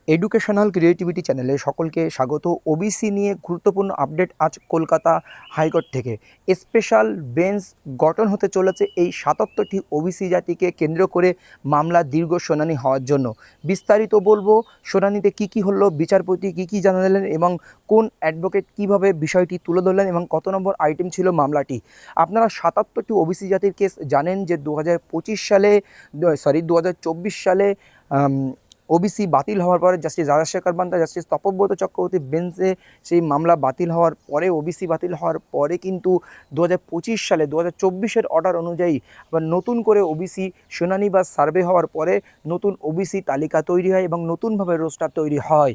Educational creativity চ্যানেলে সকলকে স্বাগত। ওবিসি নিয়ে গুরুত্বপূর্ণ আপডেট আজ কলকাতা হাইকোর্ট থেকে। স্পেশাল বেঞ্চ গঠন হতে চলেছে এই ৭৭টি ওবিসি জাতিকে কেন্দ্র করে মামলা দীর্ঘ শুনানি হওয়ার জন্য। বিস্তারিত বলবো, শুনানিতে কী কী হলো, বিচারপতি কী কী জানালেন এবং কোন অ্যাডভোকেট কীভাবে বিষয়টি তুলে ধরলেন এবং কত নম্বর আইটেম ছিল মামলাটি। আপনারা ৭৭টি ওবিসি জাতির কেস জানেন যে 2024 সালে ওবিসি বাতিল হওয়ার পরে জাস্টিস রাজশেখর বান্তা, জাস্টিস তপব্রত চক্রবর্তী বেঞ্চে সেই মামলা বাতিল হওয়ার পরে, ওবিসি বাতিল হওয়ার পরে কিন্তু 2025 সালে 2024-এর অর্ডার অনুযায়ী আবার নতুন করে ওবিসি শুনানি বা সার্ভে হওয়ার পরে নতুন ওবিসি তালিকা তৈরি হয় এবং নতুনভাবে রোস্টার তৈরি হয়।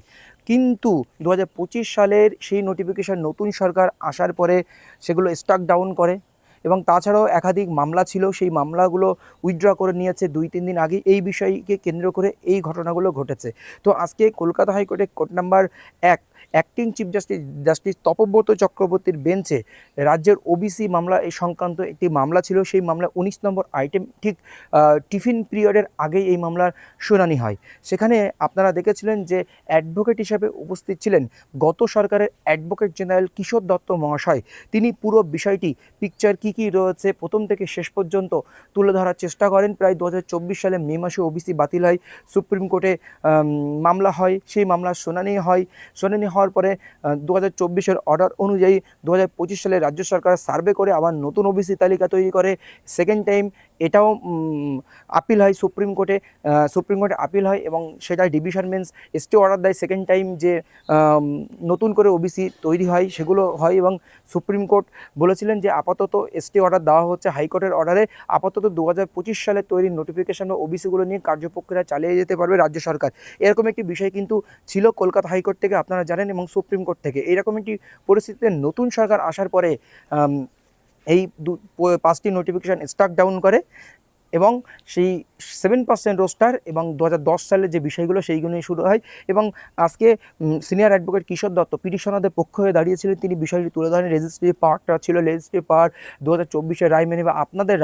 কিন্তু 2025 সালের সেই নোটিফিকেশন নতুন সরকার আসার পরে সেগুলো স্টাক ডাউন করে এবং তাছাড়াও একাধিক মামলা ছিল, সেই মামলাগুলো উইথড্র করে নিয়েছে 2-3 দিন আগে। এই বিষয়কে কেন্দ্র করে এই ঘটনাগুলো ঘটেছে। তো আজকে কলকাতা হাইকোর্টে court number 1 acting chief justice Tapabrata চক্রবর্তীর বেঞ্চে রাজ্যের ওবিসি মামলা এই সংক্রান্ত একটি মামলা ছিল। সেই মামলা 19 নম্বর আইটেম, ঠিক টিফিন পিরিয়ডের আগেই এই মামলার শুনানি হয়। সেখানে আপনারা দেখেছিলেন যে অ্যাডভোকেট হিসাবে উপস্থিত ছিলেন গত সরকারের অ্যাডভোকেট জেনারেল কিশোর দত্ত মহাশয়। তিনি পুরো বিষয়টি পিকচার কী কী রয়েছে প্রথম থেকে শেষ পর্যন্ত তুলে ধরার চেষ্টা করেন। প্রায় 2024 সালে মে মাসে ওবিসি বাতিল হয়, সুপ্রিম কোর্টে মামলা হয়, সেই মামলার শুনানি হয়। শুনানি হওয়ার পরে 2024-এর অর্ডার অনুযায়ী 2025 সালে রাজ্য সরকার সার্ভে করে আবার নতুন ওবিসি তালিকা তৈরি করে। সেকেন্ড টাইম এটাও আপিল হয় সুপ্রিম কোর্টে, আপিল হয় এবং সেটা ডিভিশন বেঞ্চ স্টে অর্ডার দেয়। সেকেন্ড টাইম যে নতুন করে ওবিসি তৈরি হয় সেগুলো হয় এবং সুপ্রিম কোর্ট বলেছিলেন যে আপাতত স্টে অর্ডার দেওয়া হচ্ছে হাইকোর্টের অর্ডারে। আপাতত 2025 সালে তৈরির নোটিফিকেশন বা ওবিসিগুলো নিয়ে কার্যপ্রক্রিয়া চালিয়ে যেতে পারবে রাজ্য সরকার। এরকম একটি বিষয় কিন্তু ছিল কলকাতা হাইকোর্ট থেকে, আপনারা জানেন, এবং সুপ্রিম কোর্ট থেকে। এইরকম একটি পরিস্থিতিতে নতুন সরকার আসার পরে এই 5টি নোটিফিকেশান স্টাক ডাউন করে এবং সেই 7% রোস্টার এবং 2010 সালে যে বিষয়গুলো সেইগুলো নিয়ে শুরু হয়। এবং আজকে সিনিয়র অ্যাডভোকেট কিশোর দত্ত পিটিশনারদের পক্ষ হয়ে দাঁড়িয়েছিলেন। তিনি বিষয়টি তুলে ধরেন। রেজিস্ট্রি পাওয়ারটা ছিল লেজিস্ট্রেটিভ পাওয়ার 2024-এর রায় মেনে, বা আপনাদের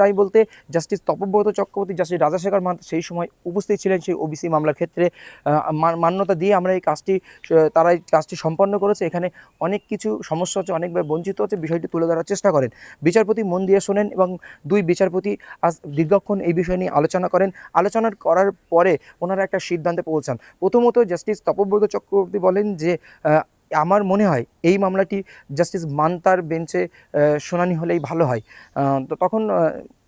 রায় বলতে জাস্টিস তপব্রত চক্রবর্তী, জাস্টিস রাজশেখর বান্তা সেই সময় উপস্থিত ছিলেন। সেই ওবিসি মামলার ক্ষেত্রে মান্যতা দিয়ে আমরা এই কাজটি, তারা এই কাজটি সম্পন্ন করেছে। এখানে অনেক কিছু সমস্যা হচ্ছে, অনেকভাবে বঞ্চিত হচ্ছে, বিষয়টি তুলে ধরার চেষ্টা করেন। বিচারপতি মন দিয়ে শোনেন এবং দুই বিচারপতি আজ দীর্ঘক্ষণ এই বিষয় নিয়ে আলোচনা করেন। আলোচনা করার পরে ওনারা একটা সিদ্ধান্তে পৌঁছান। প্রথমত জাস্টিস তপব্রত চক্রবর্তী বলেন যে আমার মনে হয় এই মামলাটি জাস্টিস মান্তার বেঞ্চে শুনানি হলেই ভালো হয়। তো তখন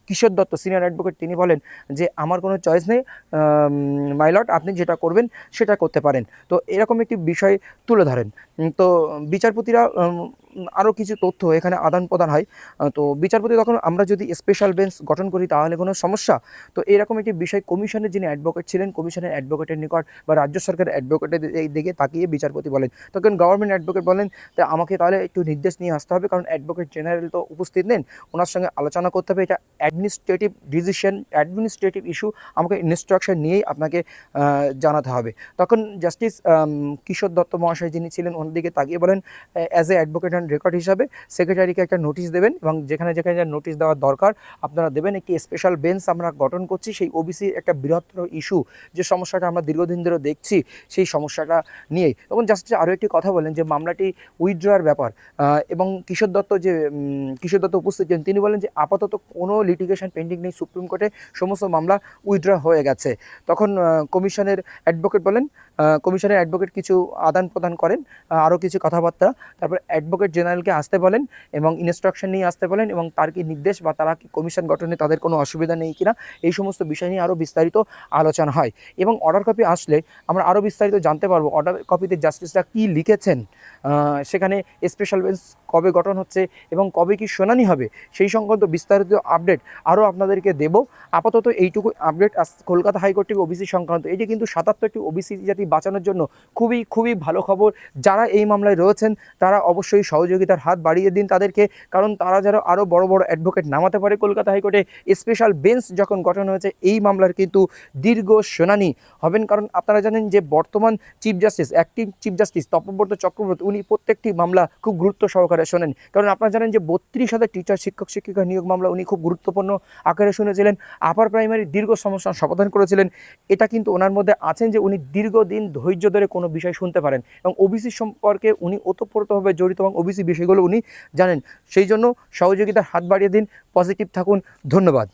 কিশোর দত্ত সিনিয়র অ্যাডভোকেট তিনি বলেন যে আমার কোনো চয়েস নেই মাই লর্ড, আপনি যেটা করবেন সেটা করতে পারেন। তো এরকম একটি বিষয় তুলে ধরেন। তো বিচারপতিরা আরও কিছু তথ্য এখানে আদান প্রদান হয়। তো বিচারপতি তখন, আমরা যদি স্পেশাল বেঞ্চ গঠন করি তাহলে কোনো সমস্যা? তো এরকম একটি বিষয় কমিশনের যিনি অ্যাডভোকেট ছিলেন, কমিশনের অ্যাডভোকেটের নিকট বা রাজ্য সরকারের অ্যাডভোকেটের দিকে তাকিয়ে বিচারপতি বলেন। তখন গভর্নমেন্ট অ্যাডভোকেট বলেন তা আমাকে তাহলে একটু নির্দেশ নিয়ে আসতে হবে, কারণ অ্যাডভোকেট জেনারেল তো উপস্থিত নেন, ওনার সঙ্গে আলোচনা করতে হবে। এটা অ্যাডমিনিস্ট্রেটিভ ডিসিশন, অ্যাডমিনিস্ট্রেটিভ ইস্যু, আমাকে ইনস্ট্রাকশন নিয়েই আপনাকে জানাতে হবে। তখন জাস্টিস কিশোর দত্ত মহাশয় যিনি ছিলেন ওনার দিকে তাকিয়ে বলেন as a advocate and record হিসাবে সেক্রেটারিকে একটা নোটিশ দেবেন এবং যেখানে যেখানে নোটিশ দেওয়ার দরকার আপনারা দেবেন। একটি স্পেশাল বেঞ্চ আমরা গঠন করছি সেই ওবিসি একটা বৃহত্তর ইস্যু, যে সমস্যাটা আমরা দীর্ঘদিন ধরে দেখছি সেই সমস্যাটা নিয়েই। তখন জাস্টিস আরও একটি কথা বলেন যে মামলাটি উইথড্রয়ার ব্যাপার এবং কিশোর দত্ত উপস্থিত ছিলেন। তিনি বলেন যে আপাতত কোনো লিটিগেশন পেন্ডিং নেই সুপ্রিম কোর্টে, সমস্ত মামলা উইথড্র হয়ে গেছে। তখন কমিশনের অ্যাডভোকেট বলেন, কমিশনের অ্যাডভোকেট কিছু আদান প্রদান করেন, আরও কিছু কথাবার্তা, তারপর অ্যাডভোকেট জেনারেলকে আসতে বলেন এবং ইনস্ট্রাকশন নিয়ে আসতে বলেন এবং তার কি নির্দেশ বা তারা কি কমিশন গঠনে তাদের কোনো অসুবিধা নেই কিনা, এই সমস্ত বিষয় নিয়ে আরও বিস্তারিত আলোচনা হয়। এবং অর্ডার কপি আসলে আমরা আরও বিস্তারিত জানতে পারবো অর্ডার কপিতে জাস্টিসরা কী লিখেছেন, সেখানে স্পেশাল বেঞ্চ কবে গঠন হচ্ছে এবং কবে কি শুনানি হবে সেই সংক্রান্ত বিস্তারিত আপডেট আরও আপনাদেরকে দেব। আপাতত এইটুকু আপডেট কলকাতা হাইকোর্ট থেকে ওবিসি সংক্রান্ত। এটি কিন্তু 77টি ওবিসি জাতি বাঁচানোর জন্য খুবই খুবই ভালো খবর। যারা এই মামলায় রয়েছেন তারা অবশ্যই সহযোগিতার হাত বাড়িয়ে দিন তাদেরকে, কারণ তারা যেন আরও বড় বড় অ্যাডভোকেট নামাতে পারে। কলকাতা হাইকোর্টে স্পেশাল বেঞ্চ যখন গঠন হয়েছে, এই মামলার কিন্তু দীর্ঘ শুনানি হবেন। কারণ আপনারা জানেন যে বর্তমান chief justice, active chief justice Tapabrata Chakraborty, উনি প্রত্যেকটি মামলা খুব গুরুত্ব সহকারে শোনেন। কারণ আপনারা জানেন যে 32,000 টিচার, শিক্ষক শিক্ষিকা নিয়োগ মামলা উনি খুব গুরুত্বপূর্ণ আকারে শুনেছিলেন। আপার প্রাইমারি দীর্ঘ সমস্যার সমাধান করেছিলেন। এটা কিন্তু ওনার মধ্যে আছেন যে উনি দীর্ঘদিন ধৈর্য ধরে কোনো বিষয় শুনতে পারেন, এবং ওবিসি সম্পর্কে উনি ওতপ্রোতভাবে জড়িত এবং ওবিসি বিষয়গুলো উনি জানেন। সেই জন্য সহযোগিতার হাত বাড়িয়ে দিন, পজিটিভ থাকুন। ধন্যবাদ।